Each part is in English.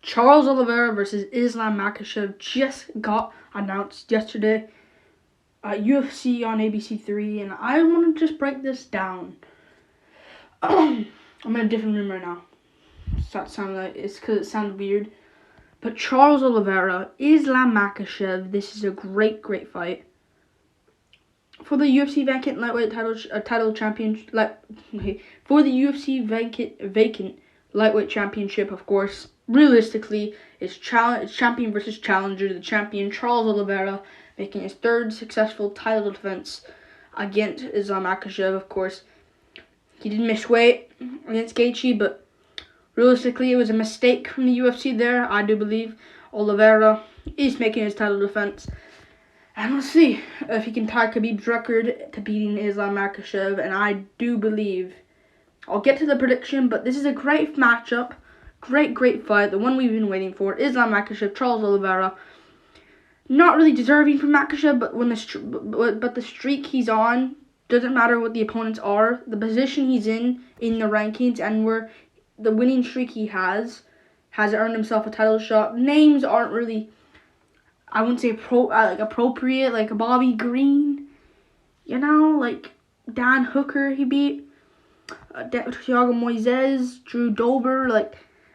Charles Oliveira versus Islam Makhachev just got announced yesterday at UFC on ABC3, and I want to just break this down. I'm in a different room right now. It's because it sounds weird. But Charles Oliveira, Islam Makhachev, this is a great fight. For the UFC vacant lightweight title championship, for the UFC vacant lightweight championship, of course, realistically, it's champion versus challenger. The champion, Charles Oliveira, making his third successful title defense against Islam Makhachev. Of course, he did miss weight against Gaethje, but realistically, it was a mistake from the UFC there. I do believe Oliveira is making his title defense. And we'll see if he can tie Khabib's record to beating Islam Makhachev. And I do believe, I'll get to the prediction, but this is a great matchup. Great fight. The one we've been waiting for. Islam Makhachev, Charles Oliveira. Not really deserving for Makhachev, but the streak he's on, doesn't matter what the opponents are. The position he's in the rankings, and where the winning streak he has earned himself a title shot. Names aren't really, I wouldn't say appropriate, like Bobby Green, like Dan Hooker he beat, Thiago Moises, Drew Dober.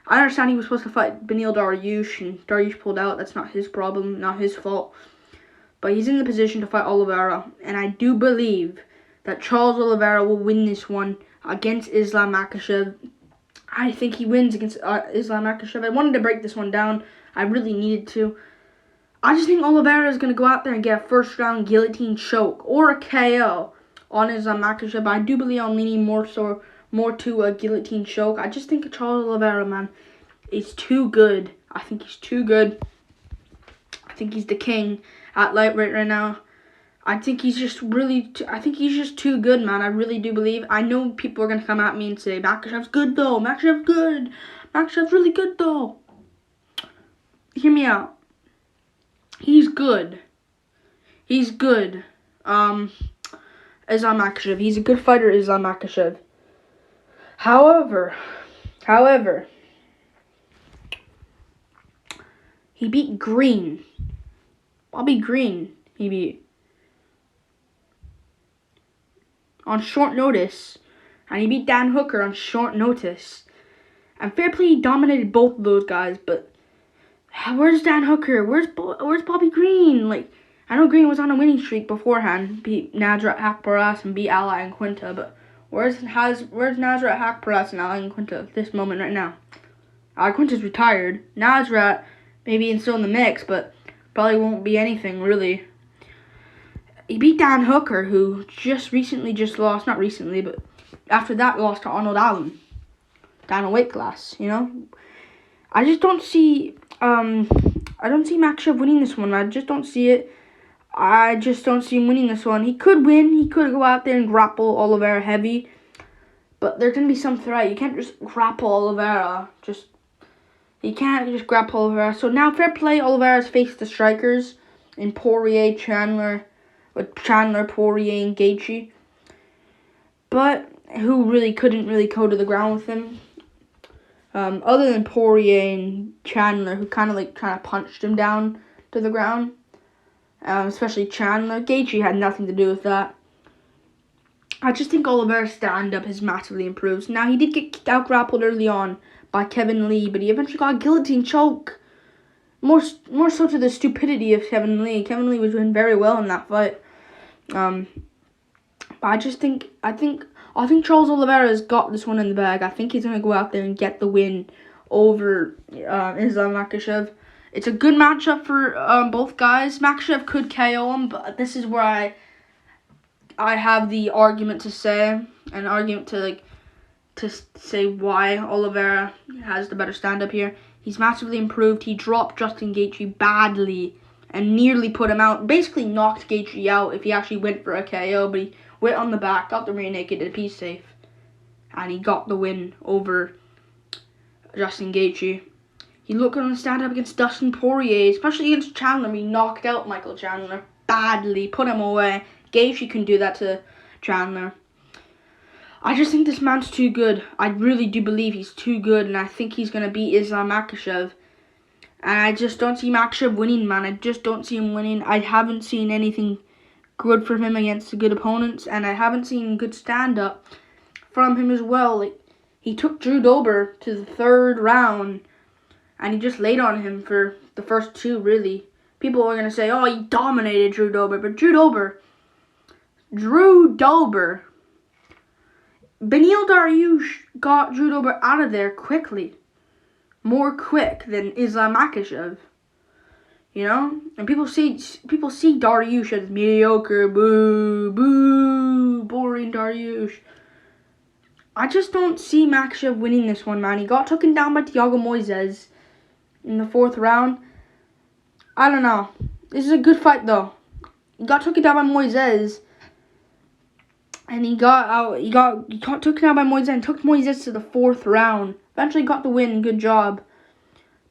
I understand he was supposed to fight Beneil Dariush, and Dariush pulled out. That's not his problem, not his fault. But he's in the position to fight Oliveira, and I do believe that Charles Oliveira will win this one against Islam Makhachev. I think he wins against Islam Makhachev. I wanted to break this one down. I really needed to. I just think Oliveira is going to go out there and get a first-round guillotine choke or a KO on Islam Makhachev. I do believe I'm leaning more to a guillotine choke. I just think Charles Oliveira, man, is too good. I think he's too good. I think he's the king at lightweight right now. I think he's just too good, man. I really do believe. I know people are going to come at me and say, Makhachev's good, though. Makhachev's good. Makhachev's really good, though. Hear me out. He's good. Islam Makhachev. He's a good fighter, Islam Makhachev. However, he beat Green. Bobby Green, he beat. On short notice. And he beat Dan Hooker on short notice. And fair play, he dominated both of those guys, but where's Dan Hooker? Where's Bobby Green? I know Green was on a winning streak beforehand, beat Nasrat Haqparast and beat Ally and Quinta, but where's Nasrat Haqparast and Ally and Quinta at this moment right now? Ally Quinta's retired. Nasrat maybe still in the mix, but probably won't be anything really. He beat Dan Hooker, who lost, not recently, but after that lost to Arnold Allen, down a weight class. I just don't see. I don't see Makhachev winning this one. I just don't see it. I just don't see him winning this one. He could win. He could go out there and grapple Oliveira heavy. But there's going to be some threat. You can't just grapple Oliveira. You can't just grapple Oliveira. So now, fair play, Oliveira's faced the strikers in Poirier, Chandler, Poirier, and Gaethje. But who really couldn't go to the ground with him. Other than Poirier and Chandler, who kind of punched him down to the ground. Especially Chandler. Gaethje had nothing to do with that. I just think Oliveira's stand-up has massively improved. Now, he did get out-grappled early on by Kevin Lee, but he eventually got a guillotine choke. More so to the stupidity of Kevin Lee. Kevin Lee was doing very well in that fight. But I think Charles Oliveira's got this one in the bag. I think he's going to go out there and get the win over Islam Makhachev. It's a good matchup for both guys. Makhachev could KO him, but this is where I have the argument to say, to say why Oliveira has the better stand-up here. He's massively improved. He dropped Justin Gaethje badly and nearly put him out. Basically knocked Gaethje out if he actually went for a KO, but he went on the back, got the rear naked, did a piece safe, and he got the win over Justin Gaethje. He looked on the stand-up against Dustin Poirier, especially against Chandler. He knocked out Michael Chandler badly, put him away. Gaethje can do that to Chandler. I just think this man's too good. I really do believe he's too good, and I think he's going to beat Islam Makhachev. And I just don't see Makhachev winning, man. I just don't see him winning. I haven't seen anything good from him against good opponents, and I haven't seen good stand-up from him as well. Like, he took Drew Dober to the 3rd round, and he just laid on him for the first 2, really. People are going to say, oh, he dominated Drew Dober, but Drew Dober, Beneil Dariush got Drew Dober out of there quickly. More quick than Islam Makhachev. You know? And people see Dariush as mediocre, boo, boring Dariush. I just don't see Makhachev winning this one, man. He got taken down by Thiago Moises in the 4th round. I don't know. This is a good fight, though. He got taken down by Moises. And he got taken down by Moises and took Moises to the 4th round. Eventually got the win. Good job.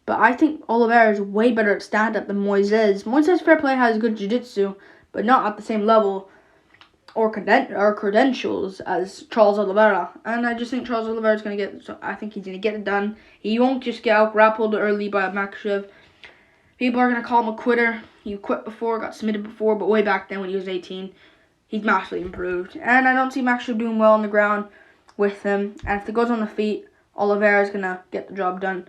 But I think Oliveira is way better at stand-up than Moises. Moises, fair play, has good jiu-jitsu, but not at the same level or credentials as Charles Oliveira. And I just think Charles Oliveira is going to get... So I think he's going to get it done. He won't just get out-grappled early by Makhachev. People are going to call him a quitter. He quit before, got submitted before, but way back then when he was 18, he's massively improved. And I don't see Makhachev doing well on the ground with him. And if it goes on the feet, Oliveira is going to get the job done.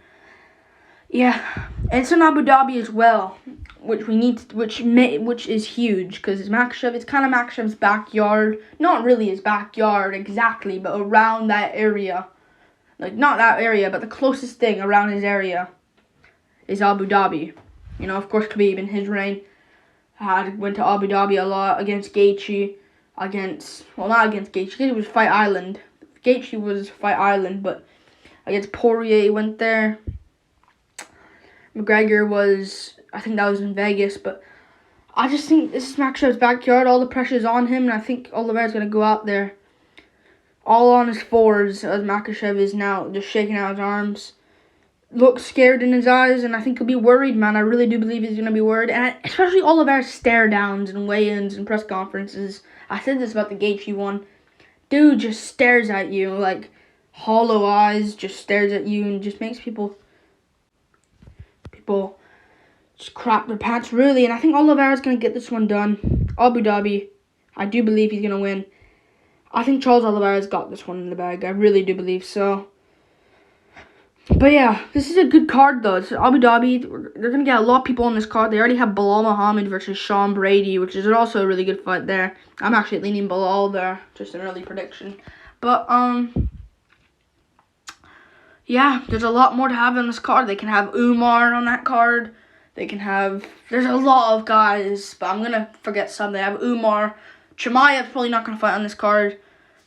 Yeah, it's in Abu Dhabi as well, which is huge because it's Makhachev. It's kind of Makhachev's backyard, not really his backyard exactly, but around that area, like not that area, but the closest thing around his area is Abu Dhabi. You know, of course, Khabib in his reign went to Abu Dhabi a lot against Gaethje, not against Gaethje. Gaethje was Fight Island. Gaethje was Fight Island, but against Poirier he went there. McGregor was, I think that was in Vegas, but I just think this is Makhachev's backyard. All the pressure's on him, and I think Oliveira's going to go out there all on his fours as Makhachev is now just shaking out his arms. Looks scared in his eyes, and I think he'll be worried, man. I really do believe he's going to be worried, and especially Oliveira's stare-downs and weigh-ins and press conferences. I said this about the Gaethje one. Dude just stares at you, like hollow eyes, just stares at you and just makes people just crap their pants, really. And I think Oliveira's going to get this one done. Abu Dhabi, I do believe he's going to win. I think Charles Oliveira's got this one in the bag. I really do believe so. But yeah, this is a good card, though. It's Abu Dhabi. They're going to get a lot of people on this card. They already have Bilal Muhammad versus Sean Brady, which is also a really good fight there. I'm actually leaning Bilal there, just an early prediction. But, yeah, there's a lot more to have on this card. They can have Umar on that card. They can have... There's a lot of guys, but I'm going to forget some. They have Umar. Chimaev's probably not going to fight on this card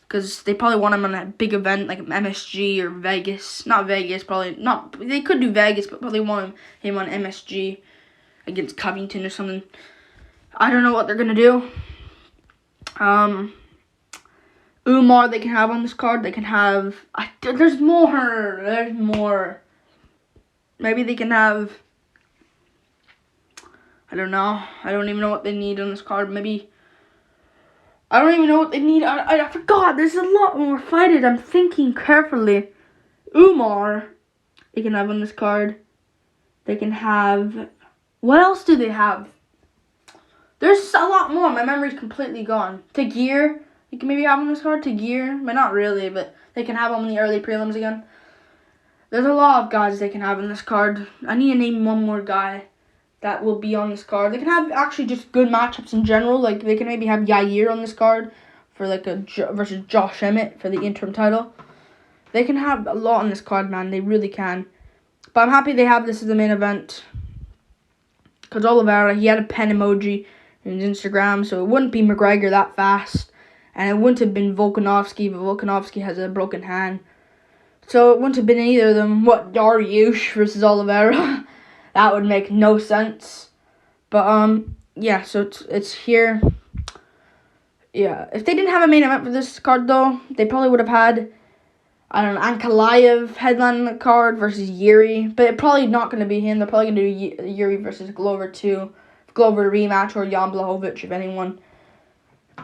because they probably want him on a big event like MSG or Vegas. Not Vegas, probably not. They could do Vegas, but probably want him on MSG against Covington or something. I don't know what they're going to do. Umar they can have on this card. They can have... There's more. Maybe they can have... I don't know. I don't even know what they need on this card. Maybe... I don't even know what they need. I forgot. There's a lot more fighters. I'm thinking carefully. Umar they can have on this card. They can have... What else do they have? There's a lot more. My memory's completely gone. Tagir... You can maybe have on this card, Tagir, but not really, but they can have them in the early prelims again. There's a lot of guys they can have in this card. I need to name one more guy that will be on this card. They can have actually just good matchups in general. Like, they can maybe have Yair on this card for like versus Josh Emmett for the interim title. They can have a lot on this card, man. They really can. But I'm happy they have this as the main event. Because Oliveira, he had a pen emoji in his Instagram, so it wouldn't be McGregor that fast. And it wouldn't have been Volkanovski, but Volkanovski has a broken hand. So it wouldn't have been either of them. What, Dariush versus Oliveira? That would make no sense. But, yeah, so it's here. Yeah, if they didn't have a main event for this card, though, they probably would have had, I don't know, Ankalaev headlining the card versus Yuri. But it's probably not going to be him. They're probably going to do Yuri versus Glover, too. Glover rematch or Jan Blachowicz, if anyone.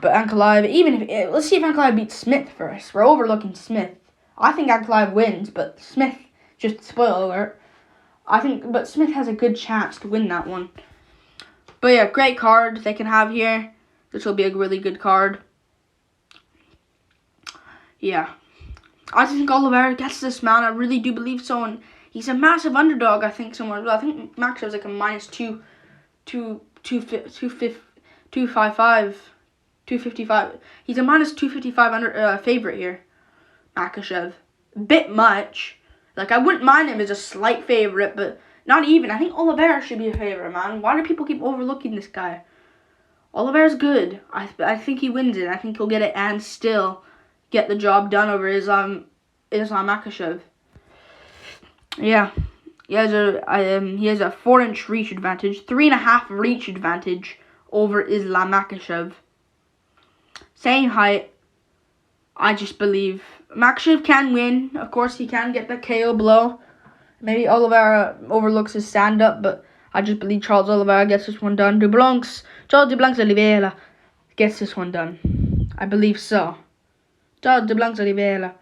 But Ankalaev, even if... Let's see if Ankalaev beats Smith first. We're overlooking Smith. I think Ankalaev wins, but Smith, just spoiler alert, but Smith has a good chance to win that one. But yeah, great card they can have here. This will be a really good card. Yeah. I think Oliveira gets this, man. I really do believe so. And he's a massive underdog, I think, somewhere as well. I think Makhachev's like a minus 255. He's a minus 255 favorite here, Makhachev. Bit much. Like, I wouldn't mind him as a slight favorite, but not even. I think Oliveira should be a favorite, man. Why do people keep overlooking this guy? Oliveira's good. I think he wins it. I think he'll get it and still get the job done over Islam Makhachev. Yeah. He has a 4-inch reach advantage, 3.5 reach advantage over Islam Makhachev. Same height. I just believe Makhachev can win. Of course, he can get the KO blow. Maybe Oliveira overlooks his stand-up, but I just believe Charles Oliveira gets this one done. Charles Oliveira gets this one done. I believe so. Charles Oliveira.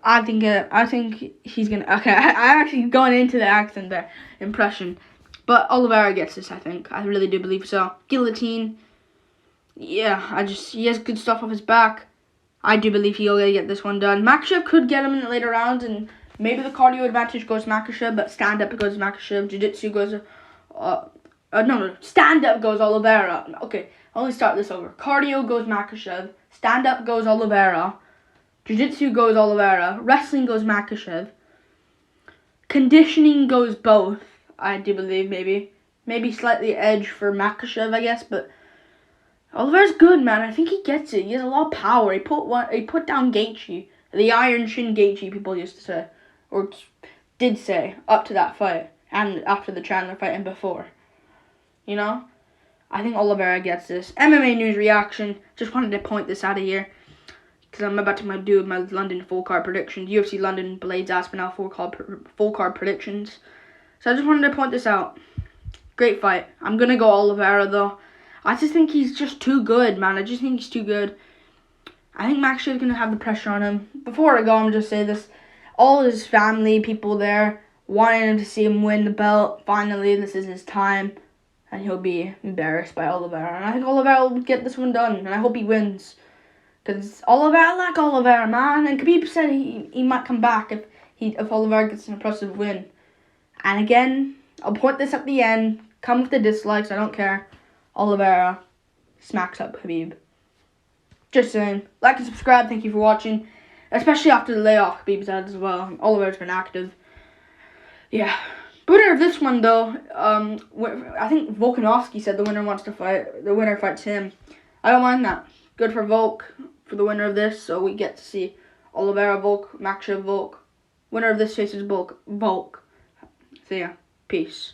I think he's gonna. Okay, I actually going into the accent there, impression, but Oliveira gets this. I think. I really do believe so. Guillotine. Yeah, he has good stuff off his back. I do believe he'll get this one done. Makhachev could get him in the later rounds, and maybe the cardio advantage goes Makhachev, but stand-up goes Makhachev. Jiu-jitsu goes... stand-up goes Oliveira. Okay, I'll only start this over. Cardio goes Makhachev. Stand-up goes Oliveira. Jiu-jitsu goes Oliveira. Wrestling goes Makhachev. Conditioning goes both, I do believe, maybe. Maybe slightly edge for Makhachev, I guess, but... Oliveira's good, man. I think he gets it. He has a lot of power. He put down Gaethje. The Iron Shin Gaethje, people used to say. Or did say, up to that fight. And after the Chandler fight and before. You know? I think Oliveira gets this. MMA news reaction. Just wanted to point this out of here. Because I'm about to do my London full card predictions. UFC London, Blades Aspinall full card predictions. So I just wanted to point this out. Great fight. I'm going to go Oliveira, though. I just think he's just too good, man. I just think he's too good. I think Makachev's going to have the pressure on him. Before I go, I'm just say this. All his family, people there, wanting him to see him win the belt. Finally, this is his time. And he'll be embarrassed by Oliveira. And I think Oliveira will get this one done. And I hope he wins. Because I like Oliveira, man. And Khabib said he might come back if Oliveira gets an impressive win. And again, I'll point this at the end. Come with the dislikes, I don't care. Oliveira smacks up Khabib. Just saying. Like and subscribe. Thank you for watching. Especially after the layoff Khabib's had as well. Oliveira's been active. Yeah. Winner of this one, though, I think Volkanovski said the winner wants to fight. The winner fights him. I don't mind that. Good for Volk, for the winner of this. So we get to see Oliveira, Volk, Makhachev, Volk. Winner of this faces Volk. So yeah. Peace.